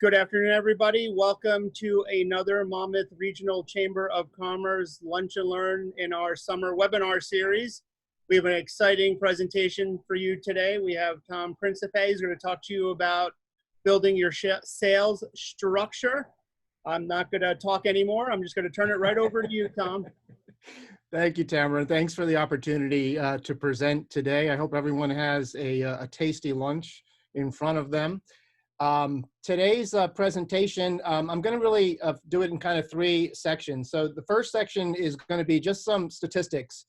Good afternoon, everybody. Welcome to another Monmouth Regional Chamber of Commerce Lunch and Learn in our summer webinar series. We have an exciting presentation for you today. We have Tom Principe who's going to talk to you about building your sales structure. I'm not going to talk anymore. I'm just going to turn it right over to you, Tom. Thank you, Tamara. Thanks for the opportunity to present today. I hope everyone has a tasty lunch in front of them. Today's presentation, I'm going to really do it in kind of three sections. So the first section is going to be just some statistics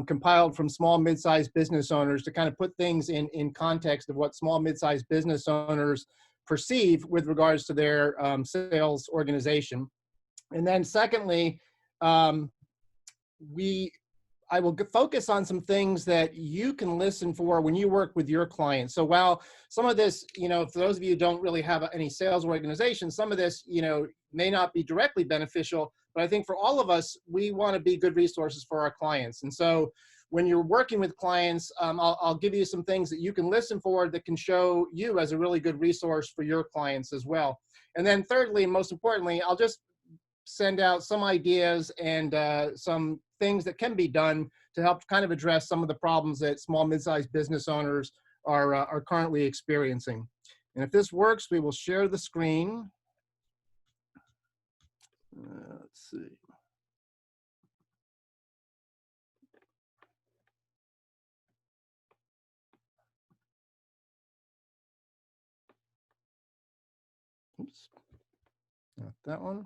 compiled from small, mid-sized business owners to kind of put things in context of what small, mid-sized business owners perceive with regards to their sales organization. And then secondly, I will focus on some things that you can listen for when you work with your clients. So while some of this, for those of you who don't really have any sales organization, some of this, may not be directly beneficial, but I think for all of us, we want to be good resources for our clients. And so when you're working with clients, I'll give you some things that you can listen for that can show you as a really good resource for your clients as well. And then thirdly, and most importantly, I'll just send out some ideas and some things that can be done to help kind of address some of the problems that small, mid-sized business owners are currently experiencing. And if this works, we will share the screen. Let's see. Oops, not that one.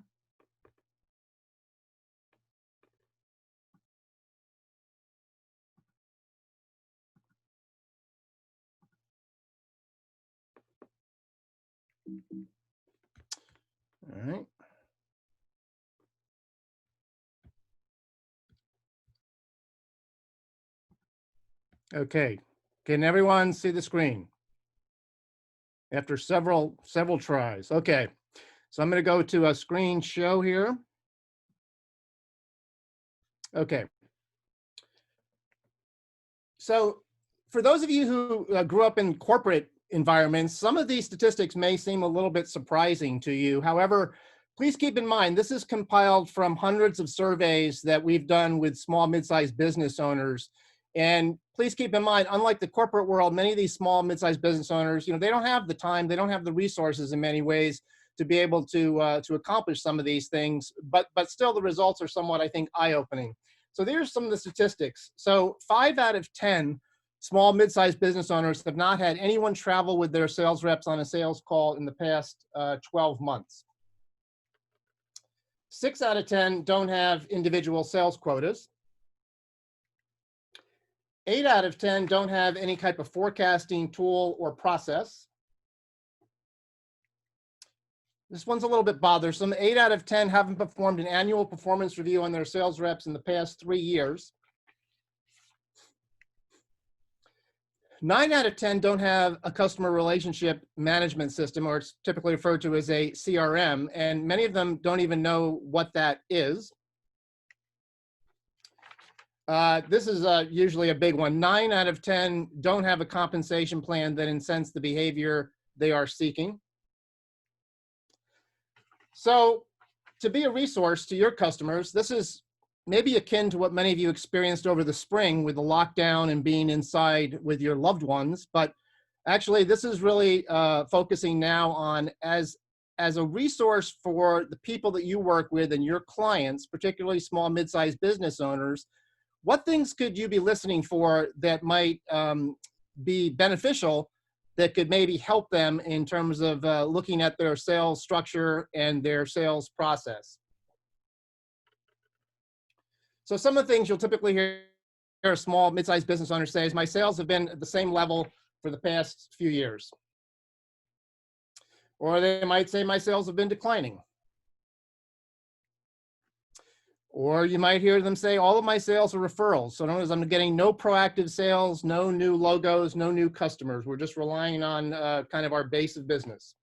All right. Okay, can everyone see the screen? After several tries. Okay, so I'm going to go to a screen show here. Okay. So for those of you who grew up in corporate environments, some of these statistics may seem a little bit surprising to you. However, please keep in mind, this is compiled from hundreds of surveys that we've done with small, mid-sized business owners. And please keep in mind, unlike the corporate world, many of these small, mid-sized business owners, they don't have the time, they don't have the resources in many ways to be able to accomplish some of these things, but still the results are somewhat, I think, eye-opening. So there's some of the statistics. So 5 out of 10 small, mid-sized business owners have not had anyone travel with their sales reps on a sales call in the past 12 months. 6 out of 10 don't have individual sales quotas. 8 out of 10 don't have any type of forecasting tool or process. This one's a little bit bothersome. 8 out of 10 haven't performed an annual performance review on their sales reps in the past 3 years. 9 out of 10 don't have a customer relationship management system, or it's typically referred to as a CRM, and many of them don't even know what that is. This is usually a big one. 9 out of 10 don't have a compensation plan that incents the behavior they are seeking. So to be a resource to your customers, this is maybe akin to what many of you experienced over the spring with the lockdown and being inside with your loved ones. But actually, this is really focusing now on as a resource for the people that you work with and your clients, particularly small, mid-sized business owners. What things could you be listening for that might be beneficial, that could maybe help them in terms of looking at their sales structure and their sales process? So some of the things you'll typically hear a small, mid-sized business owners say is, my sales have been at the same level for the past few years. Or they might say, my sales have been declining. Or you might hear them say, all of my sales are referrals. So in other words, I'm getting no proactive sales, no new logos, no new customers. We're just relying on kind of our base of business.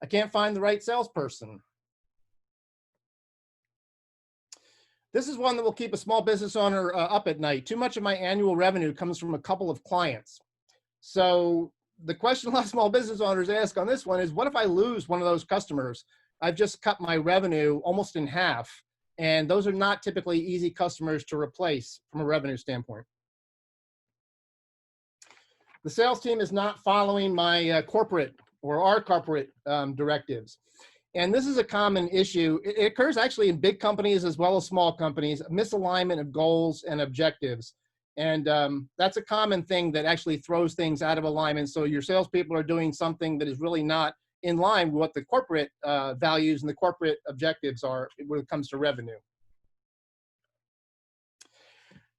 I can't find the right salesperson. This is one that will keep a small business owner up at night. Too much of my annual revenue comes from a couple of clients. So the question a lot of small business owners ask on this one is, what if I lose one of those customers? I've just cut my revenue almost in half. And those are not typically easy customers to replace from a revenue standpoint. The sales team is not following my corporate or our corporate directives. And this is a common issue. It occurs actually in big companies as well as small companies, misalignment of goals and objectives. And that's a common thing that actually throws things out of alignment. So your salespeople are doing something that is really not in line with what the corporate values and the corporate objectives are when it comes to revenue.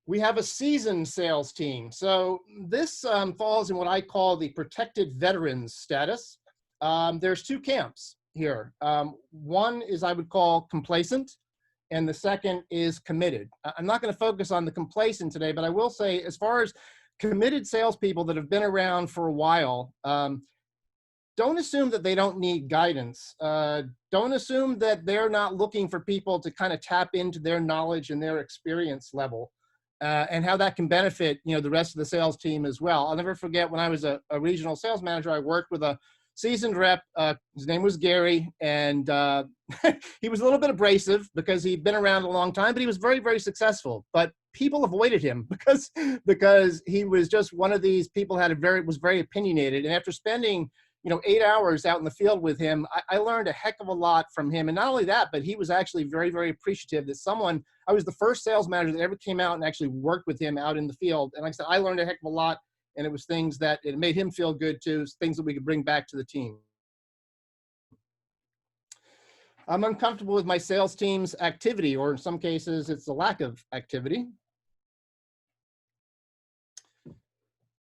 We have a seasoned sales team. So this falls in what I call the protected veterans status. There's two camps here. One is I would call complacent, and the second is committed. I'm not going to focus on the complacent today, but I will say, as far as committed salespeople that have been around for a while, don't assume that they don't need guidance. Don't assume that they're not looking for people to kind of tap into their knowledge and their experience level, and how that can benefit, you know, the rest of the sales team as well. I'll never forget when I was a regional sales manager, I worked with a seasoned rep. His name was Gary, and he was a little bit abrasive because he'd been around a long time, but he was very, very successful. But people avoided him because he was just one of these people was very opinionated. And after spending, 8 hours out in the field with him, I learned a heck of a lot from him. And not only that, but he was actually very, very appreciative that I was the first sales manager that ever came out and actually worked with him out in the field. And like I said, I learned a heck of a lot. And it was things that it made him feel good too, things that we could bring back to the team. I'm uncomfortable with my sales team's activity, or in some cases, it's the lack of activity.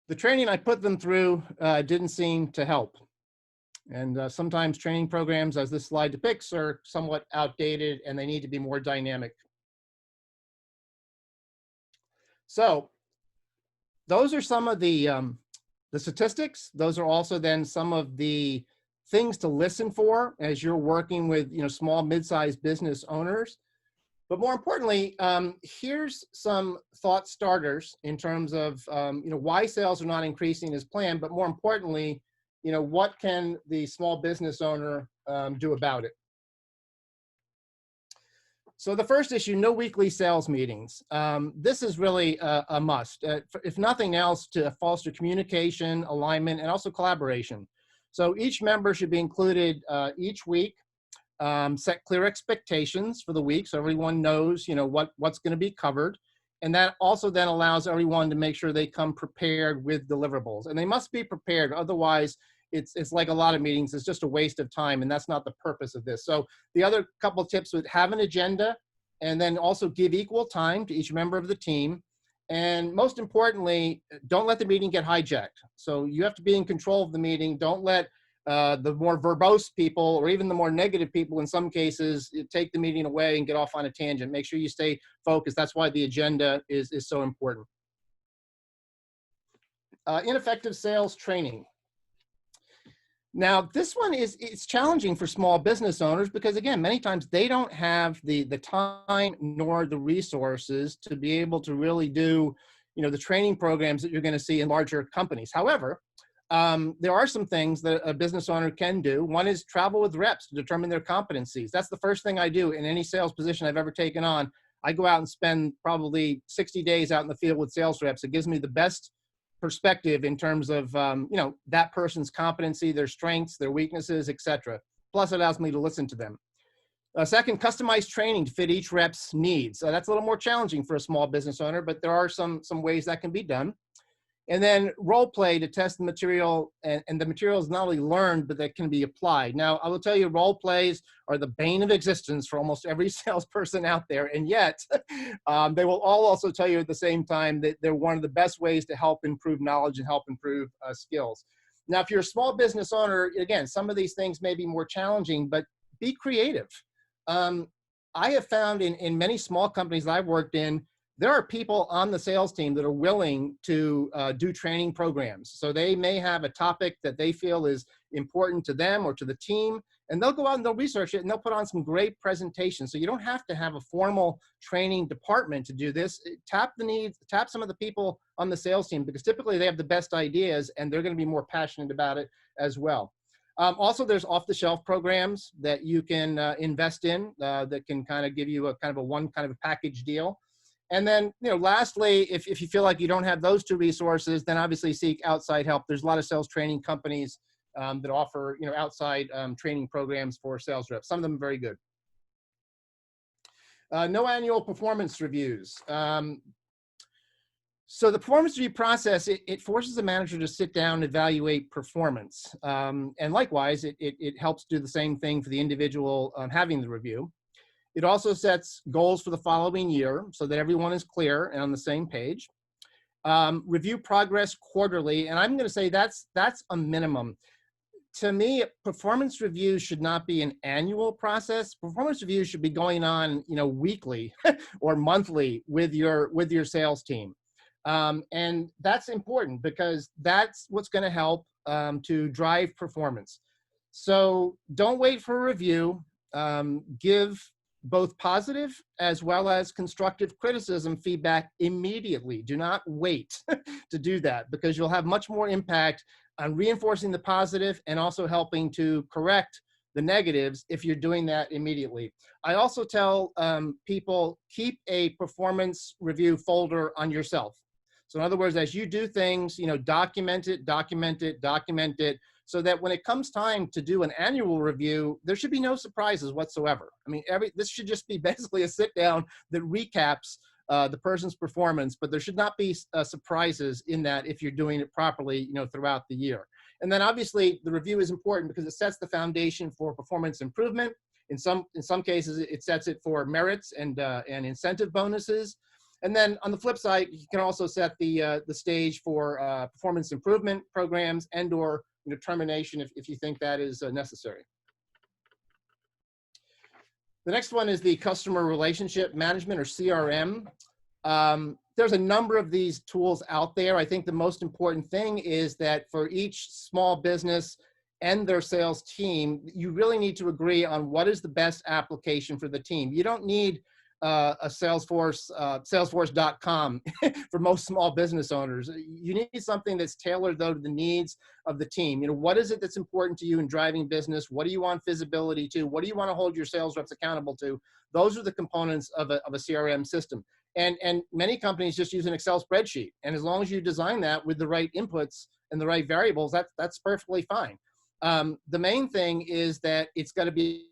The training I put them through didn't seem to help. And sometimes training programs, as this slide depicts, are somewhat outdated and they need to be more dynamic. So those are some of the statistics. Those are also then some of the things to listen for as you're working with small, mid-sized business owners. But more importantly, here's some thought starters in terms of why sales are not increasing as planned. But more importantly, what can the small business owner do about it? So the first issue, no weekly sales meetings. This is really a must, if nothing else, to foster communication, alignment, and also collaboration. So each member should be included each week, set clear expectations for the week so everyone knows what's going to be covered. And that also then allows everyone to make sure they come prepared with deliverables. And they must be prepared, otherwise it's like a lot of meetings, it's just a waste of time, and that's not the purpose of this. So the other couple of tips would have an agenda, and then also give equal time to each member of the team. And most importantly, don't let the meeting get hijacked. So you have to be in control of the meeting. Don't let the more verbose people, or even the more negative people in some cases, take the meeting away and get off on a tangent. Make sure you stay focused. That's why the agenda is so important. Ineffective sales training. Now, this one it's challenging for small business owners because, again, many times they don't have the time nor the resources to be able to really do, the training programs that you're going to see in larger companies. However, there are some things that a business owner can do. One is travel with reps to determine their competencies. That's the first thing I do in any sales position I've ever taken on. I go out and spend probably 60 days out in the field with sales reps. It gives me the best perspective in terms of that person's competency, their strengths, their weaknesses, etc. Plus, it allows me to listen to them. Second, customized training to fit each rep's needs. That's a little more challenging for a small business owner, but there are some ways that can be done. And then role play to test the material, and the material is not only learned, but that can be applied. Now, I will tell you, role plays are the bane of existence for almost every salesperson out there. And yet, they will all also tell you at the same time that they're one of the best ways to help improve knowledge and help improve skills. Now, if you're a small business owner, again, some of these things may be more challenging, but be creative. I have found in many small companies that I've worked in, there are people on the sales team that are willing to do training programs. So they may have a topic that they feel is important to them or to the team, and they'll go out and they'll research it and they'll put on some great presentations. So you don't have to have a formal training department to do this. Tap the needs, tap some of the people on the sales team, because typically they have the best ideas and they're going to be more passionate about it as well. Also, there's off-the-shelf programs that you can invest in that can kind of give you a kind of a one kind of a package deal. And then, lastly, if you feel like you don't have those two resources, then obviously seek outside help. There's a lot of sales training companies that offer, outside training programs for sales reps. Some of them are very good. No annual performance reviews. So the performance review process, it forces the manager to sit down and evaluate performance. And likewise, it helps do the same thing for the individual having the review. It also sets goals for the following year so that everyone is clear and on the same page. Review progress quarterly, and I'm going to say that's a minimum. To me, performance reviews should not be an annual process. Performance reviews should be going on, weekly or monthly with your sales team. And that's important because that's what's going to help to drive performance. So don't wait for a review. Give both positive as well as constructive criticism feedback immediately. Do not wait to do that, because you'll have much more impact on reinforcing the positive and also helping to correct the negatives if you're doing that immediately. I also tell people, keep a performance review folder on yourself. So in other words, as you do things, document it, so that when it comes time to do an annual review, there should be no surprises whatsoever. I mean, this should just be basically a sit down that recaps the person's performance, but there should not be surprises in that if you're doing it properly, throughout the year. And then obviously the review is important because it sets the foundation for performance improvement. In some cases, it sets it for merits and incentive bonuses. And then on the flip side, you can also set the stage for performance improvement programs and/or termination if you think that is necessary. The next one is the customer relationship management, or CRM. There's a number of these tools out there. I think the most important thing is that for each small business and their sales team, you really need to agree on what is the best application for the team. You don't need a Salesforce.com for most small business owners. You need something that's tailored, though, to the needs of the team. What is it that's important to you in driving business? What do you want visibility to? What do you want to hold your sales reps accountable to? Those are the components of a CRM system. And many companies just use an Excel spreadsheet. And as long as you design that with the right inputs and the right variables, that's perfectly fine. The main thing is that it's got to be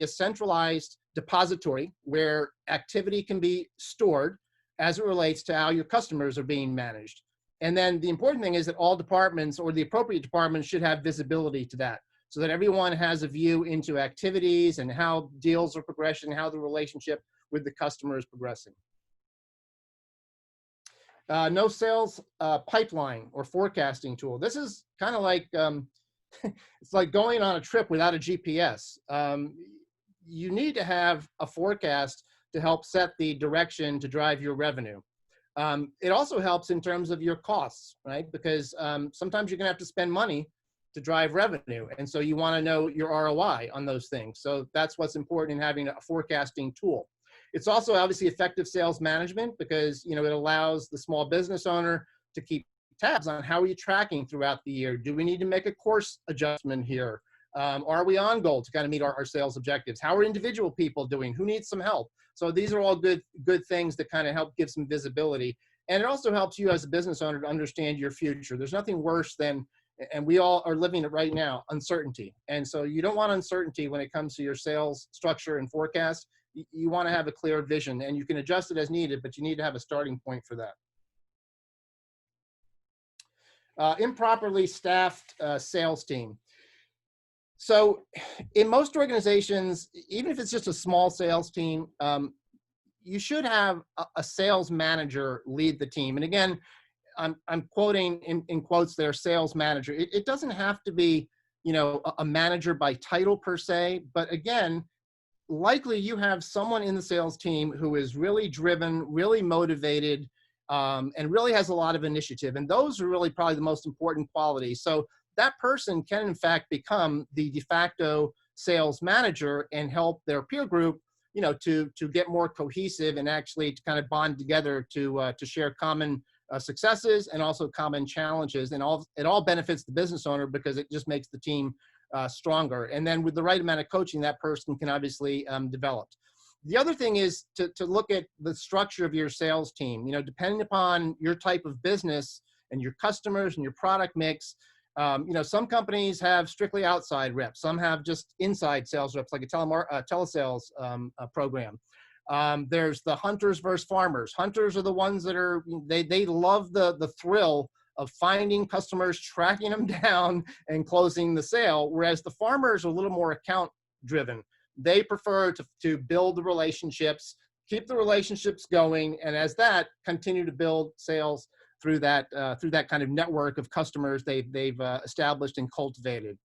a centralized depository where activity can be stored as it relates to how your customers are being managed. And then the important thing is that all departments, or the appropriate departments, should have visibility to that, so that everyone has a view into activities and how deals are progressing, how the relationship with the customer is progressing. No sales pipeline or forecasting tool. This is kind of like, it's like going on a trip without a GPS. You need to have a forecast to help set the direction to drive your revenue. It also helps in terms of your costs, right? Because sometimes you're gonna have to spend money to drive revenue. And so you wanna know your ROI on those things. So that's what's important in having a forecasting tool. It's also obviously effective sales management, because it allows the small business owner to keep tabs on how are you tracking throughout the year. Do we need to make a course adjustment here? Are we on goal to kind of meet our sales objectives? How are individual people doing? Who needs some help? So these are all good things that kind of help give some visibility. And it also helps you as a business owner to understand your future. There's nothing worse than, and we all are living it right now, uncertainty. And so you don't want uncertainty when it comes to your sales structure and forecast. You want to have a clear vision, and you can adjust it as needed, but you need to have a starting point for that. Improperly staffed sales team. So in most organizations, even if it's just a small sales team, you should have a sales manager lead the team. And again, I'm quoting in quotes there, sales manager. It doesn't have to be, a manager by title per se, but again, likely you have someone in the sales team who is really driven, really motivated, and really has a lot of initiative. And those are really probably the most important qualities. So that person can, in fact, become the de facto sales manager and help their peer group, to get more cohesive and actually to kind of bond together to share common successes and also common challenges. And it all benefits the business owner because it just makes the team stronger. And then with the right amount of coaching, that person can obviously develop. The other thing is to look at the structure of your sales team. Depending upon your type of business and your customers and your product mix, some companies have strictly outside reps. Some have just inside sales reps, like a telesales program. There's the hunters versus farmers. Hunters are the ones that they love the thrill of finding customers, tracking them down, and closing the sale, whereas the farmers are a little more account driven. They prefer to build the relationships, keep the relationships going, and as that, continue to build sales through that kind of network of customers they've established and cultivated.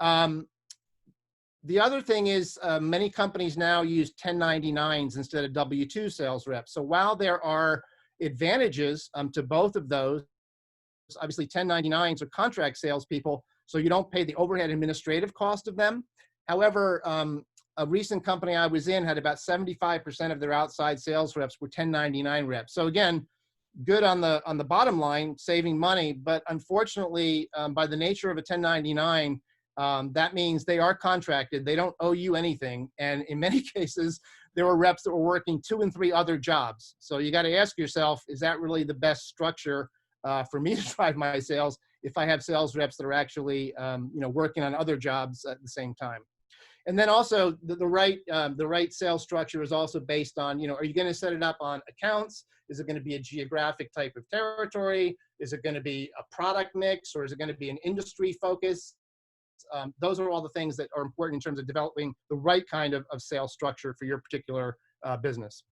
The other thing is many companies now use 1099s instead of W-2 sales reps. So while there are advantages to both of those, obviously 1099s are contract salespeople, so you don't pay the overhead administrative cost of them. However, a recent company I was in had about 75% of their outside sales reps were 1099 reps. So again, good on the bottom line, saving money, but unfortunately, by the nature of a 1099, that means they are contracted. They don't owe you anything. And in many cases, there were reps that were working 2 and 3 other jobs. So you got to ask yourself, is that really the best structure for me to drive my sales if I have sales reps that are actually working on other jobs at the same time? And then also the right sales structure is also based on, are you going to set it up on accounts? Is it going to be a geographic type of territory? Is it going to be a product mix, or is it going to be an industry focus? Those are all the things that are important in terms of developing the right kind of sales structure for your particular business.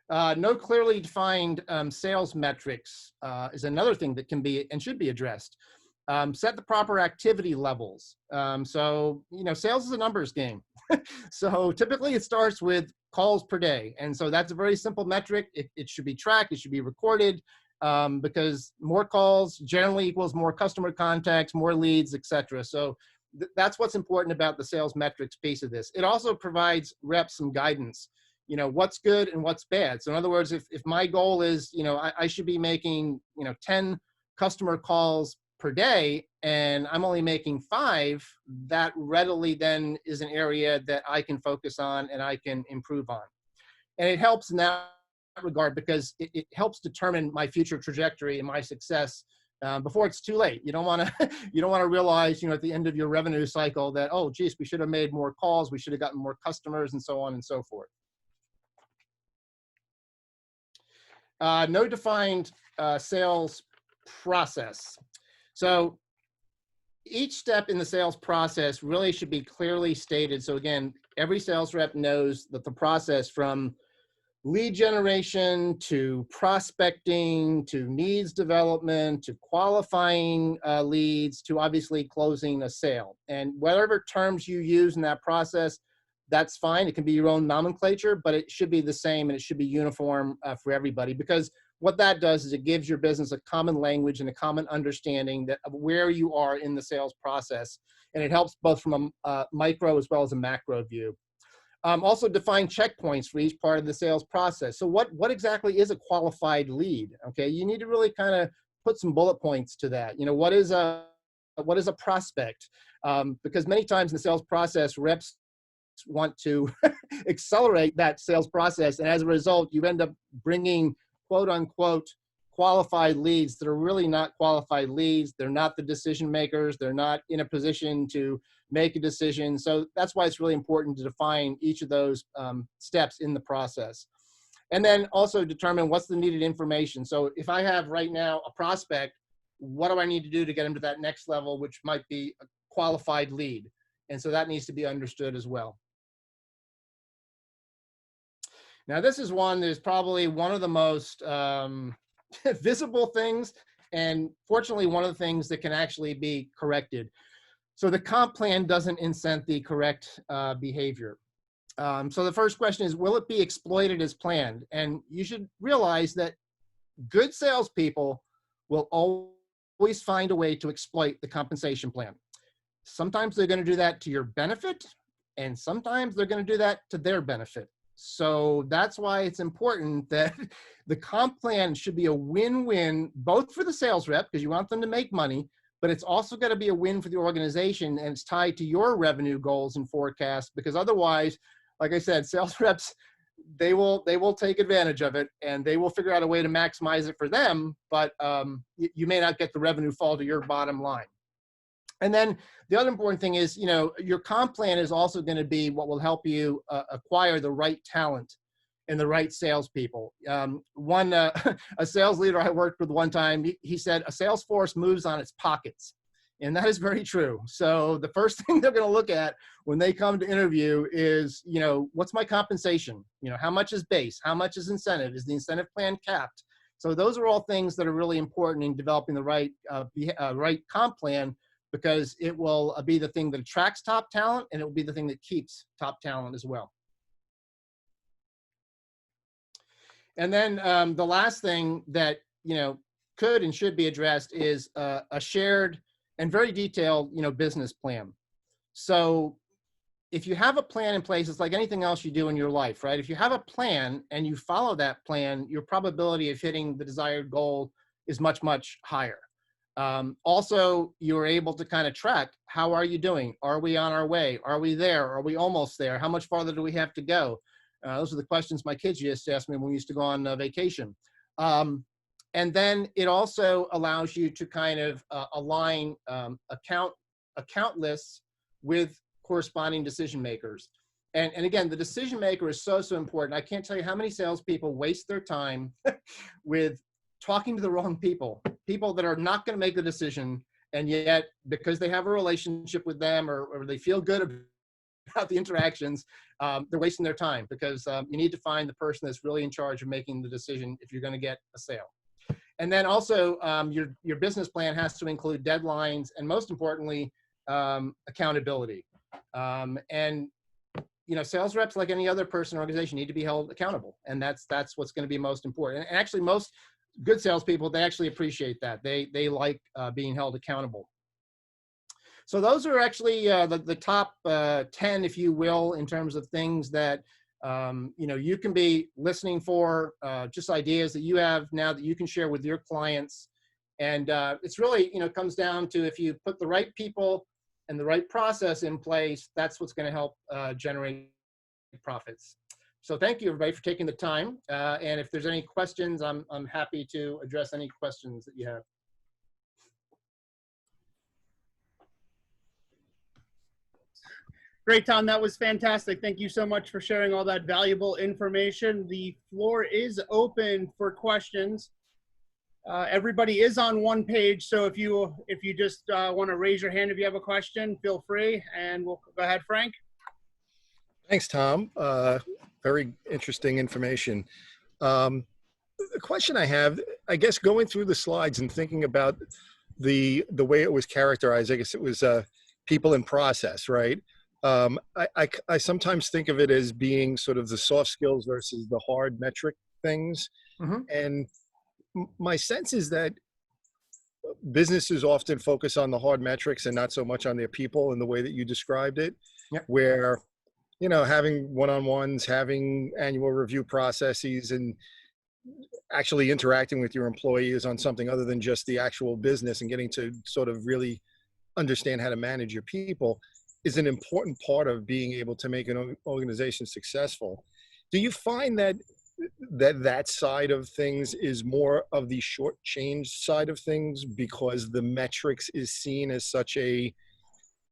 No clearly defined sales metrics is another thing that can be and should be addressed. Set the proper activity levels. So, sales is a numbers game. So typically it starts with calls per day. And so that's a very simple metric. It should be tracked. It should be recorded because more calls generally equals more customer contacts, more leads, etc. So that's what's important about the sales metrics piece of this. It also provides reps some guidance. What's good and what's bad. So in other words, if my goal is, I should be making, 10 customer calls per day and I'm only making 5, that readily then is an area that I can focus on and I can improve on. And it helps in that regard because it helps determine my future trajectory and my success before it's too late. You don't want to realize, at the end of your revenue cycle that, oh, geez, we should have made more calls. We should have gotten more customers and so on and so forth. No defined sales process. So each step in the sales process really should be clearly stated. So again, every sales rep knows that the process from lead generation to prospecting to needs development to qualifying leads to obviously closing a sale. And whatever terms you use in that process, that's fine. It can be your own nomenclature, but it should be the same and it should be uniform for everybody, because what that does is it gives your business a common language and a common understanding of where you are in the sales process. And it helps both from a micro as well as a macro view. Also define checkpoints for each part of the sales process. So what exactly is a qualified lead? Okay, you need to really kind of put some bullet points to that. What is a prospect? Because many times in the sales process, reps want to accelerate that sales process. And as a result, you end up bringing quote unquote qualified leads that are really not qualified leads. They're not the decision makers. They're not in a position to make a decision. So that's why it's really important to define each of those steps in the process. And then also determine what's the needed information. So if I have right now a prospect, what do I need to do to get them to that next level, which might be a qualified lead? And so that needs to be understood as well. Now, this is one that is probably one of the most visible things, and fortunately, one of the things that can actually be corrected. So the comp plan doesn't incent the correct behavior. So the first question is, will it be exploited as planned? And you should realize that good salespeople will always find a way to exploit the compensation plan. Sometimes they're going to do that to your benefit, and sometimes they're going to do that to their benefit. So that's why it's important that the comp plan should be a win-win, both for the sales rep, because you want them to make money, but it's also got to be a win for the organization, and it's tied to your revenue goals and forecasts, because otherwise, like I said, sales reps, they will take advantage of it, and they will figure out a way to maximize it for them, but you may not get the revenue fall to your bottom line. And then the other important thing is, your comp plan is also going to be what will help you acquire the right talent and the right salespeople. A sales leader I worked with one time, he said, a sales force moves on its pockets. And that is very true. So the first thing they're going to look at when they come to interview is, what's my compensation? How much is base? How much is incentive? Is the incentive plan capped? So those are all things that are really important in developing the right comp plan, because it will be the thing that attracts top talent, and it will be the thing that keeps top talent as well. And then the last thing that could and should be addressed is a shared and very detailed business plan. So if you have a plan in place, it's like anything else you do in your life, right? If you have a plan and you follow that plan, your probability of hitting the desired goal is much, much higher. Also, you're able to kind of track, how are you doing? Are we on our way? Are we there? Are we almost there? How much farther do we have to go? Those are the questions my kids used to ask me when we used to go on vacation. And then it also allows you to kind of align account lists with corresponding decision makers. And again, the decision maker is so important. I can't tell you how many salespeople waste their time with talking to the wrong people that are not going to make the decision, and yet because they have a relationship with them or they feel good about the interactions, they're wasting their time, because you need to find the person that's really in charge of making the decision if you're going to get a sale. And then also your business plan has to include deadlines, and most importantly, accountability. And sales reps, like any other person or organization, need to be held accountable, and that's what's going to be most important. And actually, most good salespeople, they actually appreciate that. They like being held accountable. So those are actually the top 10, if you will, in terms of things that you can be listening for, just ideas that you have now that you can share with your clients. And it's really, comes down to, if you put the right people and the right process in place, that's what's going to help generate profits. So thank you, everybody, for taking the time. And if there's any questions, I'm happy to address any questions that you have. Great, Tom. That was fantastic. Thank you so much for sharing all that valuable information. The floor is open for questions. Everybody is on one page, so if you just want to raise your hand if you have a question, feel free, and we'll go ahead, Frank. Thanks, Tom. Very interesting information. The question I have, I guess, going through the slides and thinking about the way it was characterized, I guess it was people in process, right? I sometimes think of it as being sort of the soft skills versus the hard metric things. Mm-hmm. And my sense is that businesses often focus on the hard metrics and not so much on their people in the way that you described it. Yep. Where, having one-on-ones, having annual review processes, and actually interacting with your employees on something other than just the actual business and getting to sort of really understand how to manage your people is an important part of being able to make an organization successful. Do you find that side of things is more of the short change side of things because the metrics is seen as such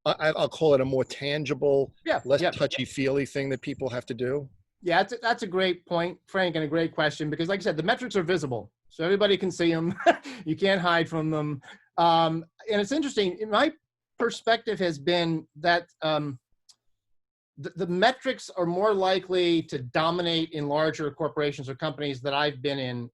I'll call it a more tangible, less touchy-feely thing that people have to do? Yeah, that's a great point, Frank, and a great question, because like I said, the metrics are visible. So everybody can see them. You can't hide from them. And it's interesting. My perspective has been that the metrics are more likely to dominate in larger corporations or companies that I've been in.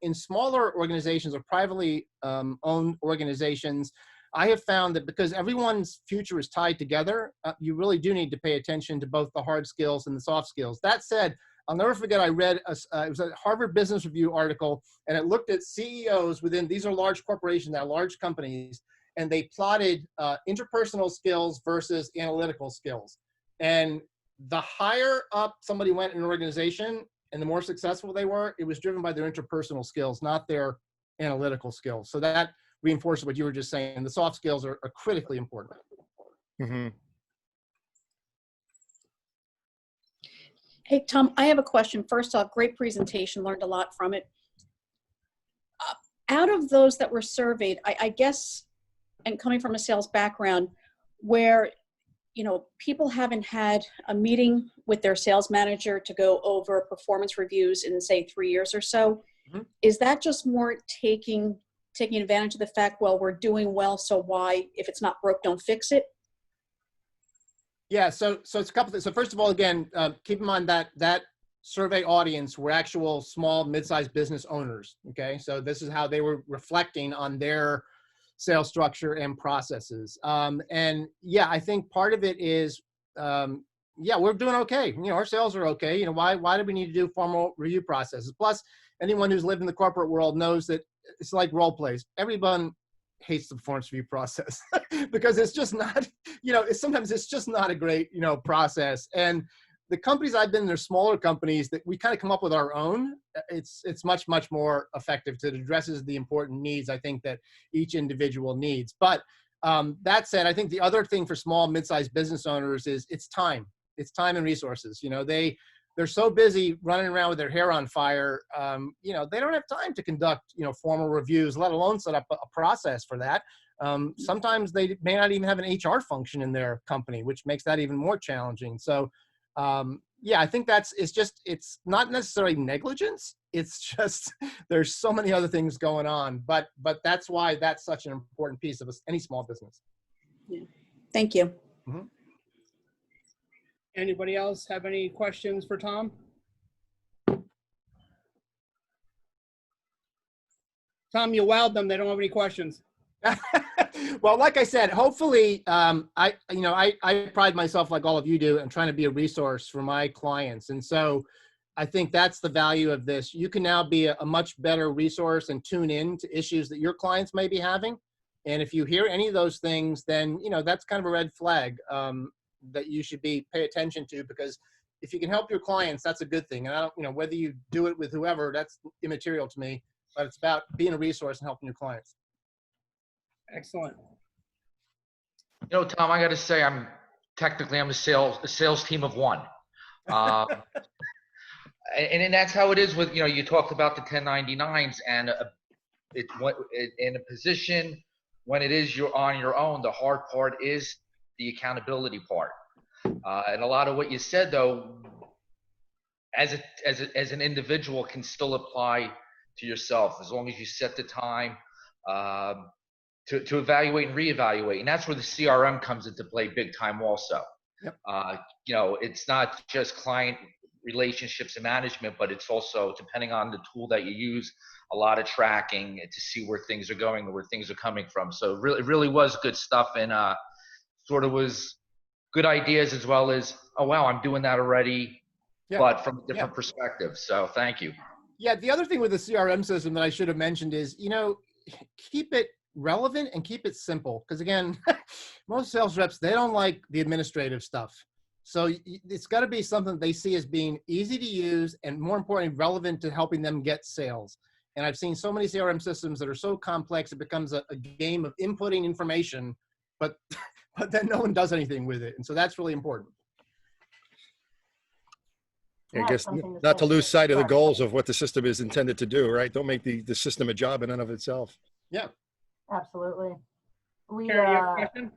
In smaller organizations or privately owned organizations, I have found that because everyone's future is tied together, you really do need to pay attention to both the hard skills and the soft skills. That said, I'll never forget, I read, it was a Harvard Business Review article, and it looked at CEOs within, these are large corporations, now large companies, and they plotted interpersonal skills versus analytical skills. And the higher up somebody went in an organization and the more successful they were, it was driven by their interpersonal skills, not their analytical skills. So that reinforces what you were just saying. The soft skills are critically important. Mm-hmm. Hey, Tom, I have a question. First off, great presentation, learned a lot from it. Out of those that were surveyed, I guess, and coming from a sales background, where people haven't had a meeting with their sales manager to go over performance reviews in, say, 3 years or so, is that just more taking advantage of the fact, well, we're doing well, so why, if it's not broke, don't fix it? Yeah, so it's a couple things. So first of all, again, keep in mind that survey audience were actual small, mid-sized business owners, okay? So this is how they were reflecting on their sales structure and processes. And yeah, I think part of it is, yeah, we're doing okay. Our sales are okay. Why do we need to do formal review processes? Plus, anyone who's lived in the corporate world knows that it's like role plays. Everyone hates the performance review process because it's just not, sometimes it's just not a great, process. And the companies I've been in, they're smaller companies that we kind of come up with our own. It's much, much more effective because it addresses the important needs, I think, that each individual needs. But that said, I think the other thing for small, mid-sized business owners is it's time. It's time and resources. They're so busy running around with their hair on fire, they don't have time to conduct, formal reviews, let alone set up a process for that. Sometimes they may not even have an HR function in their company, which makes that even more challenging. So, yeah, I think it's not necessarily negligence. It's just, there's so many other things going on, but that's why that's such an important piece of any small business. Yeah. Thank you. Mm-hmm. Anybody else have any questions for Tom? Tom, you wowed them. They don't have any questions. Well, like I said, hopefully, I pride myself, like all of you do, in trying to be a resource for my clients. And so I think that's the value of this. You can now be a much better resource and tune in to issues that your clients may be having. And if you hear any of those things, then, that's kind of a red flag that you should pay attention to, because if you can help your clients, that's a good thing. And I don't, whether you do it with whoever, that's immaterial to me, but it's about being a resource and helping your clients. Excellent. Tom, I got to say, I'm a sales team of one. And that's how it is with, you talked about the 1099s, and it's in a position when it is you're on your own, the hard part is the accountability part. And a lot of what you said, though, as an individual can still apply to yourself, as long as you set the time to evaluate and reevaluate. And that's where the CRM comes into play big time also. Yep. It's not just client relationships and management, but it's also, depending on the tool that you use, a lot of tracking to see where things are going and where things are coming from. So it really was good stuff, and sort of was good ideas, as well as, oh, wow, I'm doing that already, but from a different perspective. So thank you. Yeah, the other thing with the CRM system that I should have mentioned is, keep it relevant and keep it simple. Because again, most sales reps, they don't like the administrative stuff. So it's got to be something they see as being easy to use and, more importantly, relevant to helping them get sales. And I've seen so many CRM systems that are so complex, it becomes a game of inputting information, but then no one does anything with it. And so that's really important. I guess not to lose sight of the goals of what the system is intended to do, right? Don't make the system a job in and of itself. Yeah. Absolutely. We Karen, you have a question?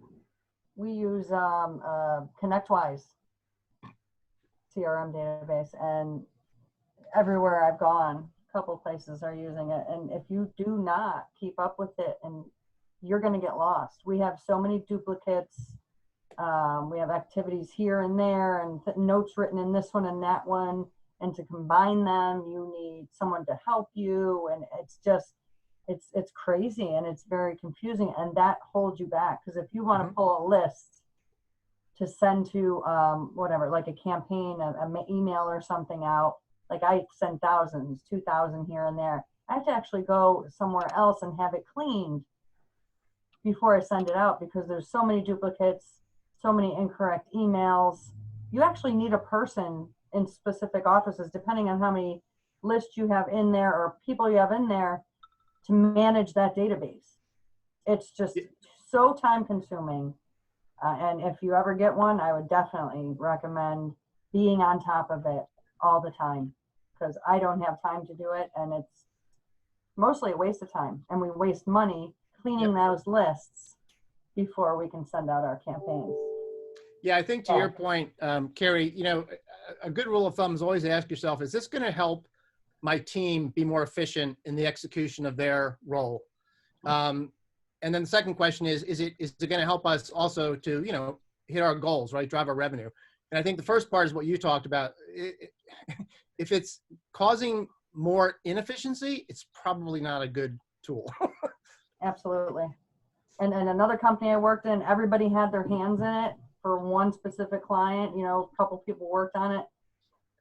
we use ConnectWise CRM database, and everywhere I've gone, a couple places are using it. And if you do not keep up with it, and you're going to get lost. We have so many duplicates. We have activities here and there, and notes written in this one and that one. And to combine them, you need someone to help you. And it's just, It's crazy and it's very confusing, and that holds you back. Because if you want to pull a list to send to whatever, like a campaign, an email or something out, like I send thousands, 2,000 here and there. I have to actually go somewhere else and have it cleaned before I send it out, because there's so many duplicates, so many incorrect emails. You actually need a person in specific offices, depending on how many lists you have in there or people you have in there, to manage that database. It's just so time consuming. And if you ever get one, I would definitely recommend being on top of it all the time, because I don't have time to do it. And it's mostly a waste of time, and we waste money cleaning those lists before we can send out our campaigns. Yeah, I think to your point, Carrie, you know, a good rule of thumb is always ask yourself, is this going to help my team be more efficient in the execution of their role? And then the second question is it going to help us also to, you know, hit our goals, right? Drive our revenue. And I think the first part is what you talked about. If it's causing more inefficiency, it's probably not a good tool. Absolutely. And another company I worked in, everybody had their hands in it for one specific client. You know, a couple people worked on it.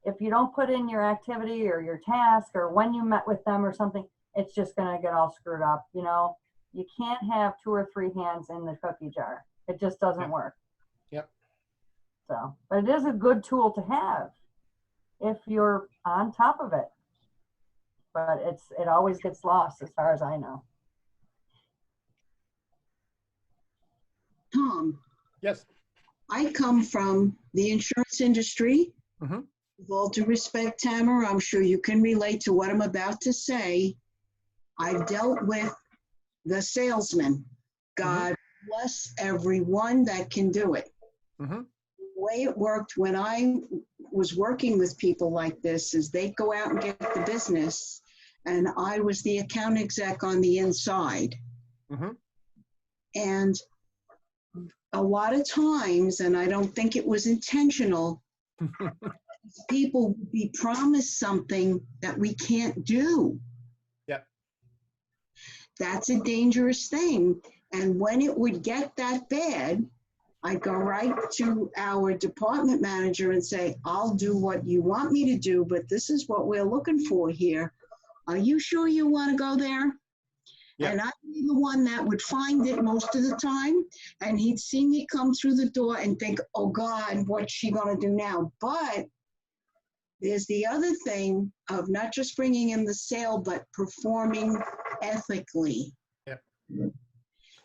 If you don't put in your activity or your task or when you met with them or something, it's just going to get all screwed up. You know, you can't have 2 or 3 hands in the cookie jar. It just doesn't work. Yep. So, but it is a good tool to have if you're on top of it. But it always gets lost, as far as I know. Tom. Yes. I come from the insurance industry. Mm-hmm. With all due respect, Tamara, I'm sure you can relate to what I'm about to say. I've dealt with the salesman. God bless everyone that can do it. Mm-hmm. The way it worked when I was working with people like this is they go out and get the business, and I was the account exec on the inside. Mm-hmm. And a lot of times, and I don't think it was intentional, people would be promised something that we can't do. Yep. That's a dangerous thing. And when it would get that bad, I go right to our department manager and say, I'll do what you want me to do, but this is what we're looking for here. Are you sure you want to go there? Yep. And I'd be the one that would find it most of the time. And he'd see me come through the door and think, oh God, what's she going to do now? But there's the other thing of not just bringing in the sale, but performing ethically. Yep.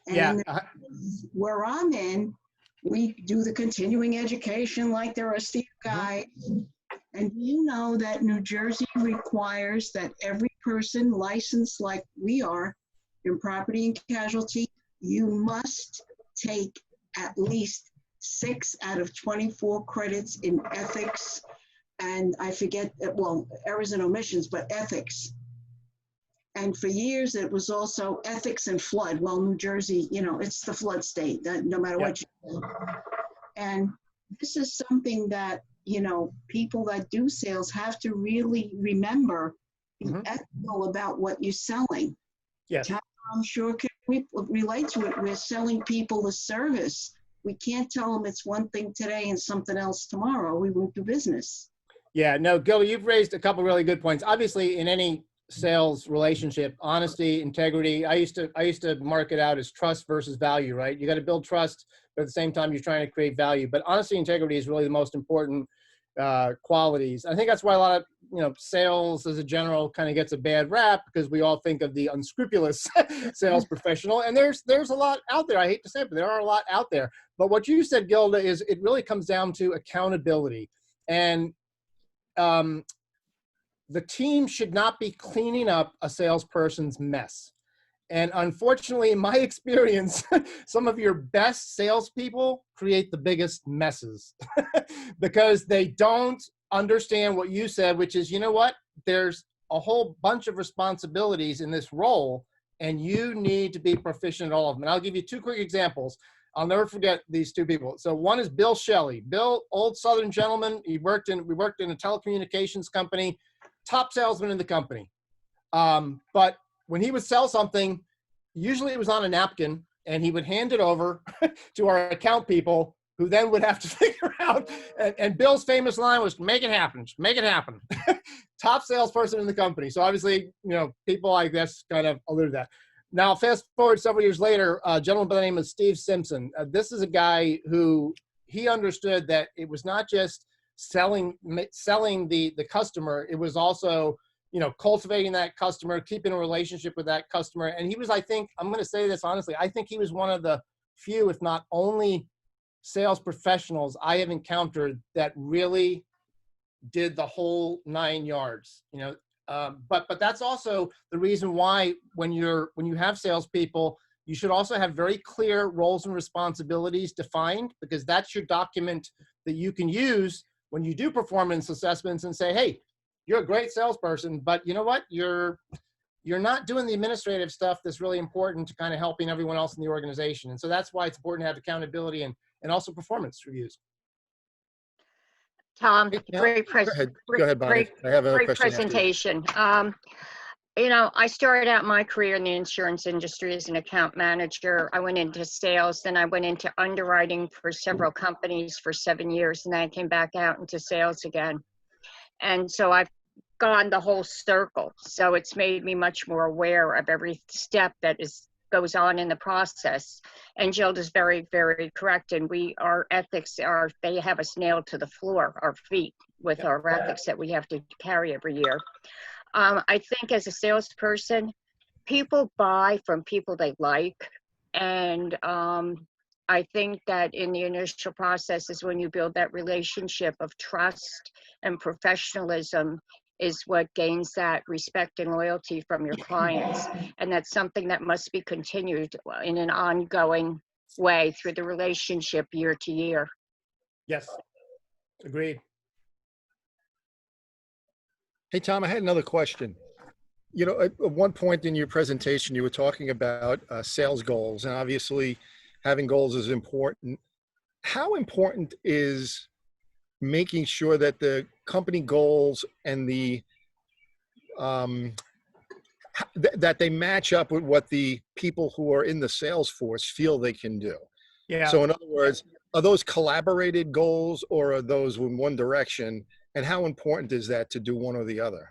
And where I'm in, we do the continuing education like the rest of you guys. And you know that New Jersey requires that every person licensed like we are in property and casualty, you must take at least 6 out of 24 credits in ethics. And I forget, well, errors and omissions, but ethics. And for years, it was also ethics and flood. Well, New Jersey, you know, it's the flood state, that no matter what you do. And this is something that, you know, people that do sales have to really remember, be ethical about what you're selling. Yes. I'm sure can relate to it. We're selling people a service. We can't tell them it's one thing today and something else tomorrow. We won't do business. Yeah, no, Gil, you've raised a couple really good points. Obviously, in any sales relationship, honesty, integrity, I used to mark it out as trust versus value, right? You got to build trust, but at the same time, you're trying to create value. But honesty, integrity is really the most important qualities. I think that's why a lot of, you know, sales as a general kind of gets a bad rap, because we all think of the unscrupulous sales professional. And there's a lot out there. I hate to say it, but there are a lot out there. But what you said, Gilda, is it really comes down to accountability. And the team should not be cleaning up a salesperson's mess. And unfortunately, in my experience, some of your best salespeople create the biggest messes because they don't understand what you said, which is, you know what, there's a whole bunch of responsibilities in this role, and you need to be proficient at all of them. And I'll give you 2 quick examples. I'll never forget these 2 people. So one is Bill Shelley. Bill, old Southern gentleman. We worked in a telecommunications company, top salesman in the company. But when he would sell something, usually it was on a napkin, and he would hand it over to our account people, who then would have to figure out, and Bill's famous line was, make it happen, just make it happen. Top salesperson in the company. So obviously, people, I guess, kind of alluded to that. Now, fast forward several years later, a gentleman by the name of Steve Simpson. This is a guy who, he understood that it was not just selling the customer, it was also, cultivating that customer, keeping a relationship with that customer. And he was, I think, I'm going to say this honestly, I think he was one of the few, if not only, sales professionals I have encountered that really did the whole 9 yards. But that's also the reason why when you have salespeople, you should also have very clear roles and responsibilities defined, because that's your document that you can use when you do performance assessments and say, hey, you're a great salesperson, but you know what? You're not doing the administrative stuff that's really important to kind of helping everyone else in the organization. And so that's why it's important to have accountability and also performance reviews. Tom, Yeah. great Go ahead, Bonnie. I have another great question after you. presentation. I started out my career in the insurance industry as an account manager. I went into sales, then I went into underwriting for several companies for 7 years, and then I came back out into sales again. And so I've gone the whole circle. So it's made me much more aware of every step that goes on in the process. And Jill is very, very correct. And our ethics they have us nailed to the floor, our feet, with our ethics that we have to carry every year. I think as a salesperson, people buy from people they like. And I think that in the initial process is when you build that relationship of trust and professionalism is what gains that respect and loyalty from your clients. And that's something that must be continued in an ongoing way through the relationship year to year. Yes, agreed. Hey, Tom, I had another question. At one point in your presentation, you were talking about sales goals, and obviously having goals is important. How important is making sure that the company goals and that they match up with what the people who are in the sales force feel they can do? Yeah. So in other words, are those collaborated goals, or are those in one direction? And how important is that to do one or the other?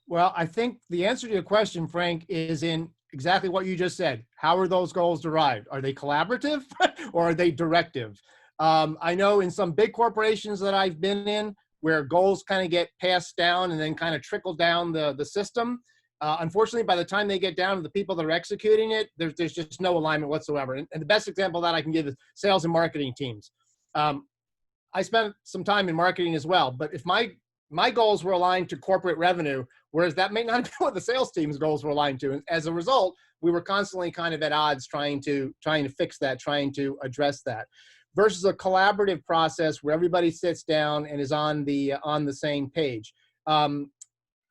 Well, I think the answer to your question, Frank, is in exactly what you just said. How are those goals derived? Are they collaborative or are they directive? I know in some big corporations that I've been in where goals kind of get passed down and then kind of trickle down the system. Unfortunately, by the time they get down to the people that are executing it, there's just no alignment whatsoever. And the best example that I can give is sales and marketing teams. I spent some time in marketing as well, but if my goals were aligned to corporate revenue, whereas that may not be what the sales team's goals were aligned to. And as a result, we were constantly kind of at odds trying to fix that, trying to address that, versus a collaborative process where everybody sits down and is on the same page. And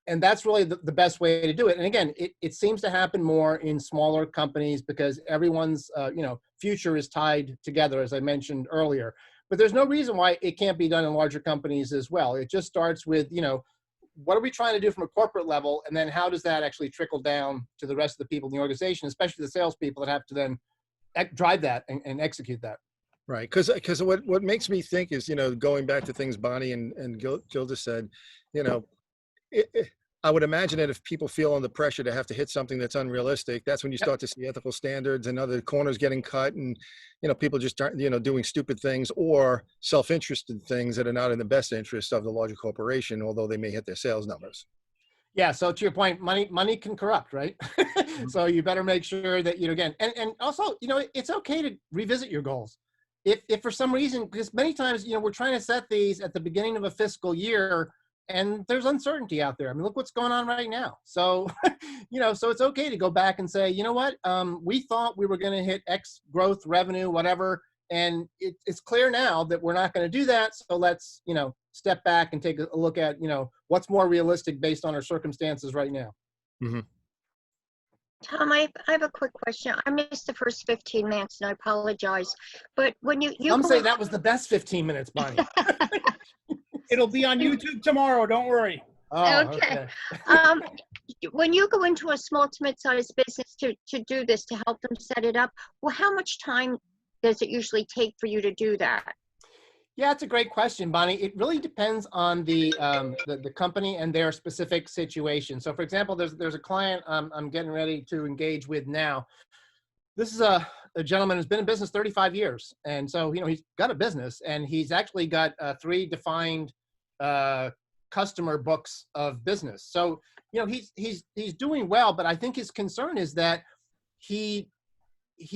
that's really the best way to do it. And again, it seems to happen more in smaller companies because everyone's future is tied together, as I mentioned earlier. But there's no reason why it can't be done in larger companies as well. It just starts with, what are we trying to do from a corporate level? And then how does that actually trickle down to the rest of the people in the organization, especially the salespeople that have to then drive that and execute that. Right. Because what makes me think is, going back to things Bonnie and Gilda said, I would imagine that if people feel under pressure to have to hit something that's unrealistic, that's when you start to see ethical standards and other corners getting cut, and people just start doing stupid things or self-interested things that are not in the best interest of the larger corporation, although they may hit their sales numbers. Yeah. So to your point, money can corrupt, right? So you better make sure that again, and also it's okay to revisit your goals. If for some reason, because many times we're trying to set these at the beginning of a fiscal year. And there's uncertainty out there. I mean, look what's going on right now. So, so it's okay to go back and say, you know what, we thought we were going to hit X growth, revenue, whatever. And it's clear now that we're not going to do that. So let's, step back and take a look at, what's more realistic based on our circumstances right now. Mm-hmm. Tom, I have a quick question. I missed the first 15 minutes and I apologize. But when you Some say that was the best 15 minutes, Bonnie. It'll be on YouTube tomorrow. Don't worry. Oh, okay. when you go into a small to mid-sized business to do this, to help them set it up, well, how much time does it usually take for you to do that? Yeah, it's a great question, Bonnie. It really depends on the company and their specific situation. So, for example, there's a client I'm getting ready to engage with now. This is a gentleman who's been in business 35 years, and so he's got a business, and he's actually got 3 defined customer books of business. So he's doing well, but I think his concern is that he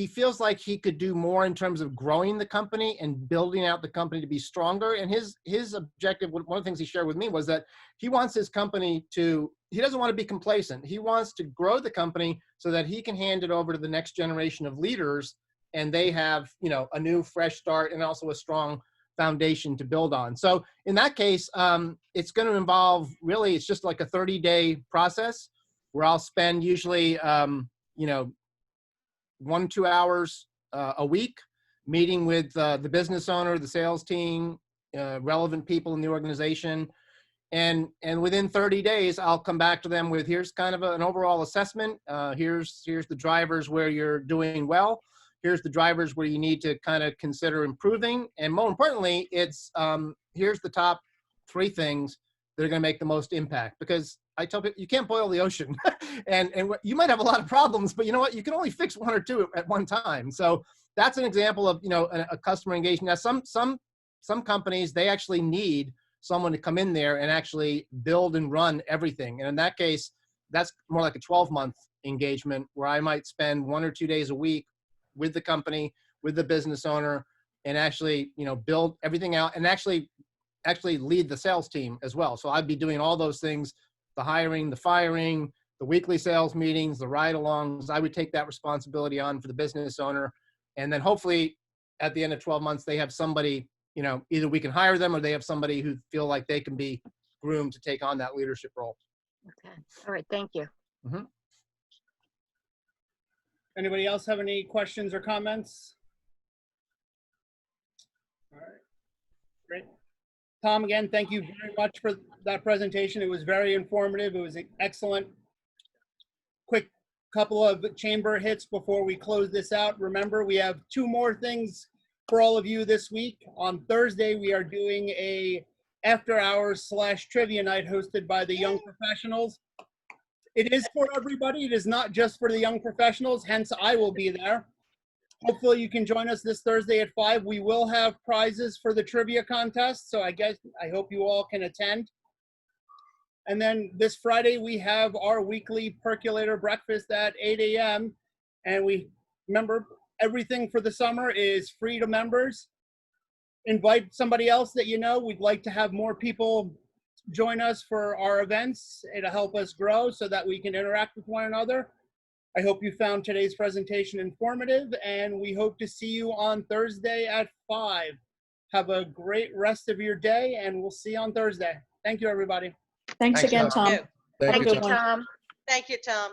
feels like he could do more in terms of growing the company and building out the company to be stronger. And his objective, one of the things he shared with me, was that he wants his company he doesn't want to be complacent. He wants to grow the company so that he can hand it over to the next generation of leaders, and they have, a new fresh start and also a strong foundation to build on. So in that case, it's going to involve, really, it's just like a 30-day process where I'll spend usually, 1-2 hours a week meeting with the business owner, the sales team, relevant people in the organization. And within 30 days, I'll come back to them with, here's kind of an overall assessment. Here's the drivers where you're doing well. Here's the drivers where you need to kind of consider improving. And more importantly, it's here's the top 3 things that are going to make the most impact. Because I tell people, you can't boil the ocean. and you might have a lot of problems, but you know what? You can only fix 1 or 2 at one time. So that's an example of, a customer engagement. Now, some companies, they actually need someone to come in there and actually build and run everything. And in that case, that's more like a 12-month engagement where I might spend 1 or 2 days a week with the company, with the business owner, and actually, build everything out and actually lead the sales team as well. So I'd be doing all those things, the hiring, the firing, the weekly sales meetings, the ride-alongs. I would take that responsibility on for the business owner. And then hopefully at the end of 12 months, they have somebody, either we can hire them or they have somebody who feel like they can be groomed to take on that leadership role. Okay. All right. Thank you. Mm-hmm. Anybody else have any questions or comments? All right, great. Tom, again, thank you very much for that presentation. It was very informative. It was excellent. Quick couple of chamber hits before we close this out. Remember, we have 2 more things for all of you this week. On Thursday, we are doing a after-hours / trivia night hosted by the Young Professionals. It is for everybody. It is not just for the young professionals, hence I will be there. Hopefully you can join us this Thursday at 5. We will have prizes for the trivia contest, so I hope you all can attend. And then this Friday, we have our weekly percolator breakfast at 8 a.m. And remember, everything for the summer is free to members. Invite somebody else that you know. We'd like to have more people join us for our events. It'll help us grow so that we can interact with one another. I hope you found today's presentation informative, and we hope to see you on Thursday at 5. Have a great rest of your day, and we'll see you on Thursday. Thank you, everybody. Thanks again, Tom. Thank you, Tom. Thank you, Tom.